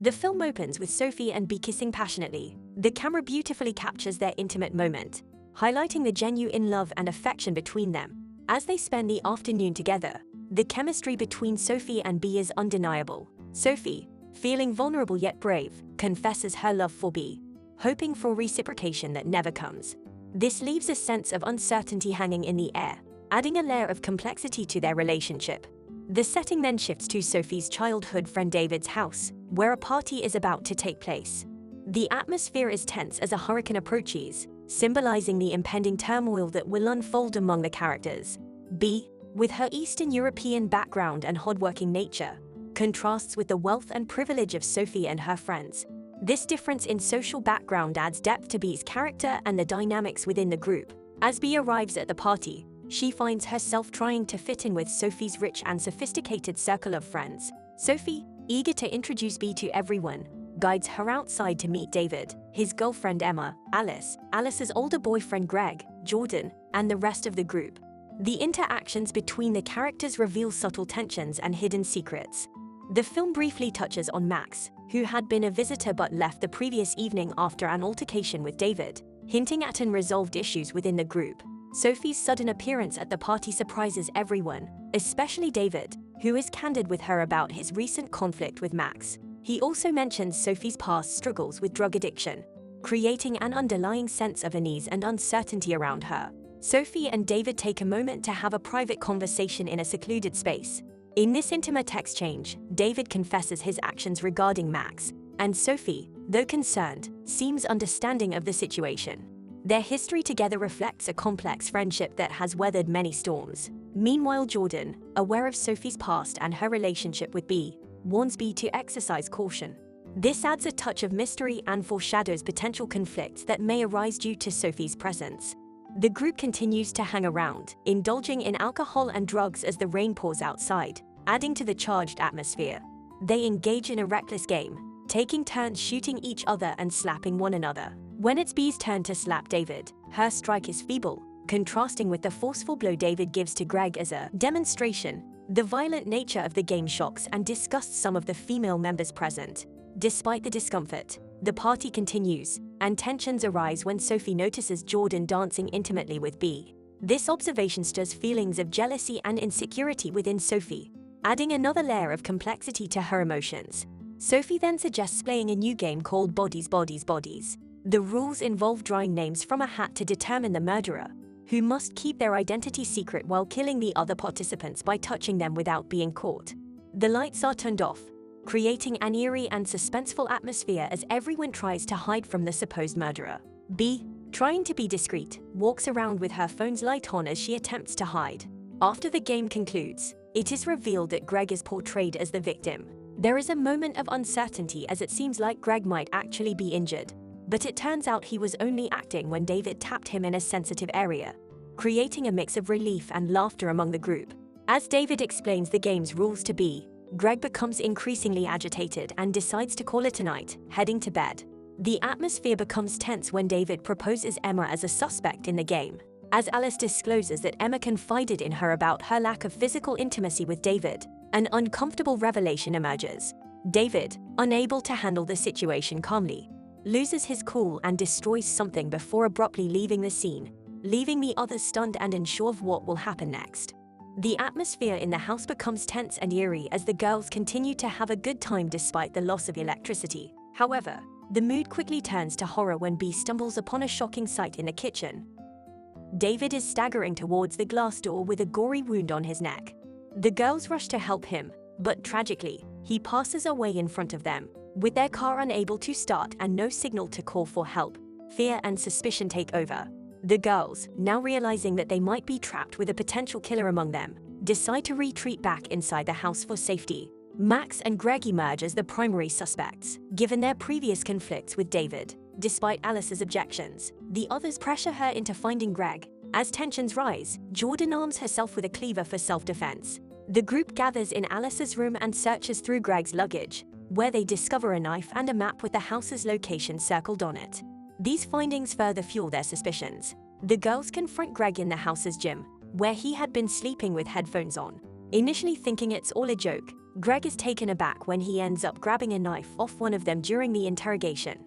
The film opens with Sophie and Bee kissing passionately. The camera beautifully captures their intimate moment, highlighting the genuine love and affection between them. As they spend the afternoon together, the chemistry between Sophie and Bee is undeniable. Sophie, feeling vulnerable yet brave, confesses her love for Bee, hoping for reciprocation that never comes. This leaves a sense of uncertainty hanging in the air, adding a layer of complexity to their relationship. The setting then shifts to Sophie's childhood friend David's house, where a party is about to take place. The atmosphere is tense as a hurricane approaches, symbolizing the impending turmoil that will unfold among the characters. Bee, with her Eastern European background and hardworking nature, contrasts with the wealth and privilege of Sophie and her friends. This difference in social background adds depth to Bee's character and the dynamics within the group. As Bee arrives at the party, she finds herself trying to fit in with Sophie's rich and sophisticated circle of friends. Sophie, eager to introduce Bee to everyone, guides her outside to meet David, his girlfriend Emma, Alice's older boyfriend Greg, Jordan, and the rest of the group. The interactions between the characters reveal subtle tensions and hidden secrets. The film briefly touches on Max, who had been a visitor but left the previous evening after an altercation with David, hinting at unresolved issues within the group. Sophie's sudden appearance at the party surprises everyone, especially David, who is candid with her about his recent conflict with Max. He also mentions Sophie's past struggles with drug addiction, creating an underlying sense of unease and uncertainty around her. Sophie and David take a moment to have a private conversation in a secluded space. In this intimate exchange, David confesses his actions regarding Max, and Sophie, though concerned, seems understanding of the situation. Their history together reflects a complex friendship that has weathered many storms. Meanwhile, Jordan, aware of Sophie's past and her relationship with Bee, warns Bee to exercise caution. This adds a touch of mystery and foreshadows potential conflicts that may arise due to Sophie's presence. The group continues to hang around, indulging in alcohol and drugs as the rain pours outside, adding to the charged atmosphere. They engage in a reckless game, taking turns shooting each other and slapping one another. When it's Bee's turn to slap David, her strike is feeble, contrasting with the forceful blow David gives to Greg as a demonstration. The violent nature of the game shocks and disgusts some of the female members present. Despite the discomfort, the party continues, and tensions arise when Sophie notices Jordan dancing intimately with Bee. This observation stirs feelings of jealousy and insecurity within Sophie, adding another layer of complexity to her emotions. Sophie then suggests playing a new game called Bodies, Bodies, Bodies. The rules involve drawing names from a hat to determine the murderer, who must keep their identity secret while killing the other participants by touching them without being caught. The lights are turned off, creating an eerie and suspenseful atmosphere as everyone tries to hide from the supposed murderer. Bee, trying to be discreet, walks around with her phone's light on as she attempts to hide. After the game concludes, it is revealed that Greg is portrayed as the victim. There is a moment of uncertainty as it seems like Greg might actually be injured, but it turns out he was only acting when David tapped him in a sensitive area, creating a mix of relief and laughter among the group. As David explains the game's rules to Bee, Greg becomes increasingly agitated and decides to call it a night, heading to bed. The atmosphere becomes tense when David proposes Emma as a suspect in the game. As Alice discloses that Emma confided in her about her lack of physical intimacy with David, an uncomfortable revelation emerges. David, unable to handle the situation calmly, loses his cool and destroys something before abruptly leaving the scene, leaving the others stunned and unsure of what will happen next. The atmosphere in the house becomes tense and eerie as the girls continue to have a good time despite the loss of electricity. However, the mood quickly turns to horror when Bee stumbles upon a shocking sight in the kitchen. David is staggering towards the glass door with a gory wound on his neck. The girls rush to help him, but tragically, he passes away in front of them, with their car unable to start and no signal to call for help. Fear and suspicion take over. The girls, now realizing that they might be trapped with a potential killer among them, decide to retreat back inside the house for safety. Max and Greg emerge as the primary suspects, given their previous conflicts with David. Despite Alice's objections, the others pressure her into finding Greg. As tensions rise, Jordan arms herself with a cleaver for self-defense. The group gathers in Alice's room and searches through Greg's luggage, where they discover a knife and a map with the house's location circled on it. These findings further fuel their suspicions. The girls confront Greg in the house's gym, where he had been sleeping with headphones on. Initially thinking it's all a joke, Greg is taken aback when he ends up grabbing a knife off one of them during the interrogation.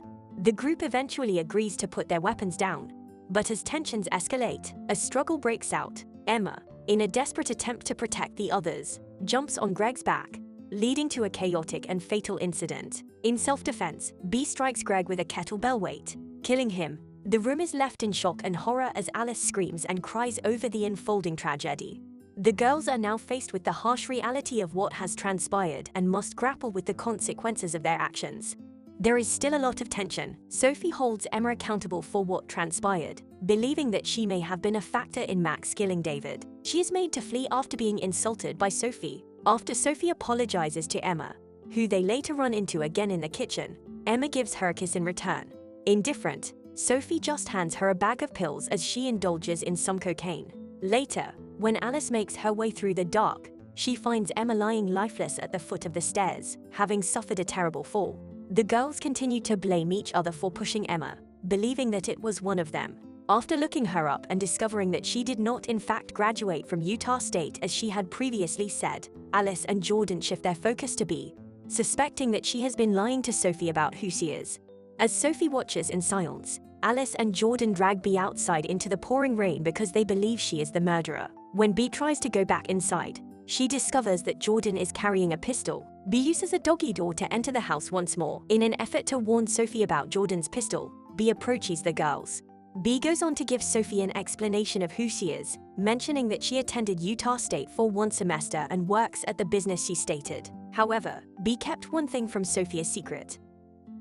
The group eventually agrees to put their weapons down, but as tensions escalate, a struggle breaks out. Emma, in a desperate attempt to protect the others, jumps on Greg's back, leading to a chaotic and fatal incident. In self-defense, Bee strikes Greg with a kettlebell weight, killing him. The room is left in shock and horror as Alice screams and cries over the unfolding tragedy. The girls are now faced with the harsh reality of what has transpired and must grapple with the consequences of their actions. There is still a lot of tension. Sophie holds Emma accountable for what transpired, believing that she may have been a factor in Max killing David. She is made to flee after being insulted by Sophie. After Sophie apologizes to Emma, who they later run into again in the kitchen, Emma gives her a kiss in return. Indifferent, Sophie just hands her a bag of pills as she indulges in some cocaine. Later, when Alice makes her way through the dark, she finds Emma lying lifeless at the foot of the stairs, having suffered a terrible fall. The girls continue to blame each other for pushing Emma, believing that it was one of them. After looking her up and discovering that she did not in fact graduate from Utah State as she had previously said, Alice and Jordan shift their focus to Bee, suspecting that she has been lying to Sophie about who she is. As Sophie watches in silence, Alice and Jordan drag Bee outside into the pouring rain because they believe she is the murderer. When Bee tries to go back inside, she discovers that Jordan is carrying a pistol. Bee uses a doggy door to enter the house once more. In an effort to warn Sophie about Jordan's pistol, Bee approaches the girls. Bee goes on to give Sophie an explanation of who she is, mentioning that she attended Utah State for one semester and works at the business she stated. However, Bee kept one thing from Sophie a secret.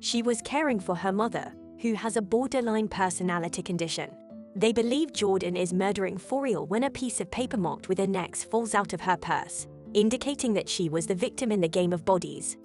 She was caring for her mother, who has a borderline personality condition. They believe Jordan is murdering for real when a piece of paper marked with an X falls out of her purse, indicating that she was the victim in the game of bodies.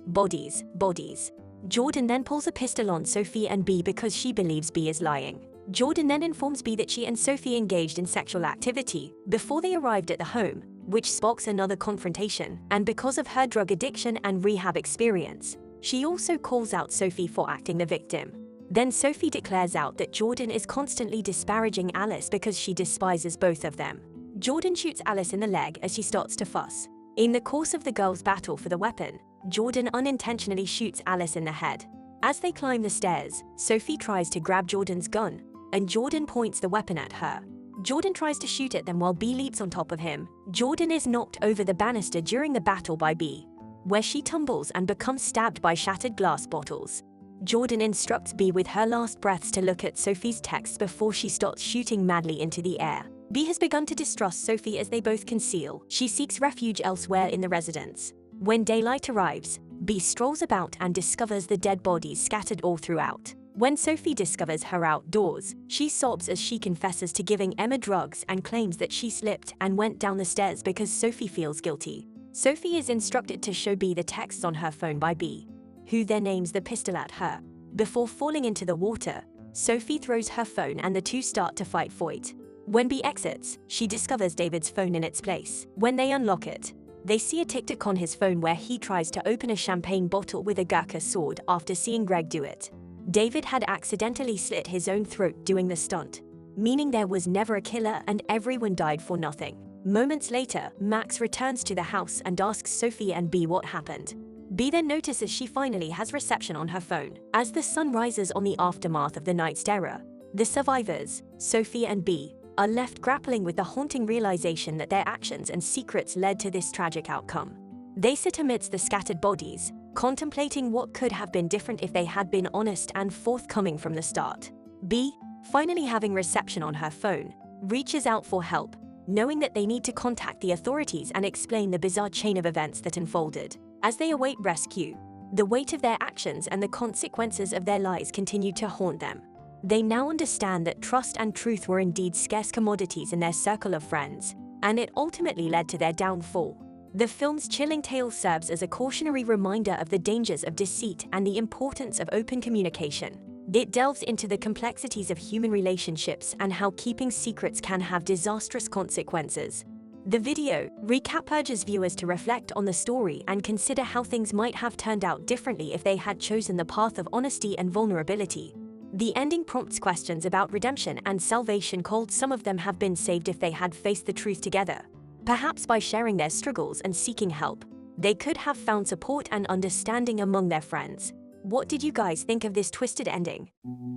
Jordan then pulls a pistol on Sophie and Bee because she believes Bee is lying. Jordan then informs Bee that she and Sophie engaged in sexual activity before they arrived at the home, which sparks another confrontation, and because of her drug addiction and rehab experience, she also calls out Sophie for acting the victim. Then Sophie declares out that Jordan is constantly disparaging Alice because she despises both of them. Jordan shoots Alice in the leg as she starts to fuss. In the course of the girls' battle for the weapon, Jordan unintentionally shoots Alice in the head. As they climb the stairs, Sophie tries to grab Jordan's gun, and Jordan points the weapon at her. Jordan tries to shoot at them while Bee leaps on top of him. Jordan is knocked over the banister during the battle by Bee, where she tumbles and becomes stabbed by shattered glass bottles. Jordan instructs Bee with her last breaths to look at Sophie's texts before she starts shooting madly into the air. Bee has begun to distrust Sophie as they both conceal. She seeks refuge elsewhere in the residence. When daylight arrives, Bee strolls about and discovers the dead bodies scattered all throughout. When Sophie discovers her outdoors, she sobs as she confesses to giving Emma drugs and claims that she slipped and went down the stairs because Sophie feels guilty. Sophie is instructed to show Bee the texts on her phone by Bee, who then aims the pistol at her. Before falling into the water, Sophie throws her phone and the two start to fight for it. When Bee exits, she discovers David's phone in its place. When they unlock it, they see a TikTok on his phone where he tries to open a champagne bottle with a Gurkha sword after seeing Greg do it. David had accidentally slit his own throat doing the stunt, meaning there was never a killer and everyone died for nothing. Moments later, Max returns to the house and asks Sophie and Bee what happened. Bee then notices she finally has reception on her phone. As the sun rises on the aftermath of the night's terror, the survivors, Sophie and Bee, are left grappling with the haunting realization that their actions and secrets led to this tragic outcome. They sit amidst the scattered bodies, contemplating what could have been different if they had been honest and forthcoming from the start. Bee, finally having reception on her phone, reaches out for help, knowing that they need to contact the authorities and explain the bizarre chain of events that unfolded. As they await rescue, the weight of their actions and the consequences of their lies continue to haunt them. They now understand that trust and truth were indeed scarce commodities in their circle of friends, and it ultimately led to their downfall. The film's chilling tale serves as a cautionary reminder of the dangers of deceit and the importance of open communication. It delves into the complexities of human relationships and how keeping secrets can have disastrous consequences. The video recap urges viewers to reflect on the story and consider how things might have turned out differently if they had chosen the path of honesty and vulnerability. The ending prompts questions about redemption and salvation. Could some of them have been saved if they had faced the truth together, perhaps by sharing their struggles and seeking help? They could have found support and understanding among their friends. What did you guys think of this twisted ending?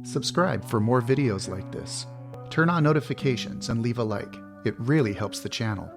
Subscribe for more videos like this. Turn on notifications and leave a like. It really helps the channel.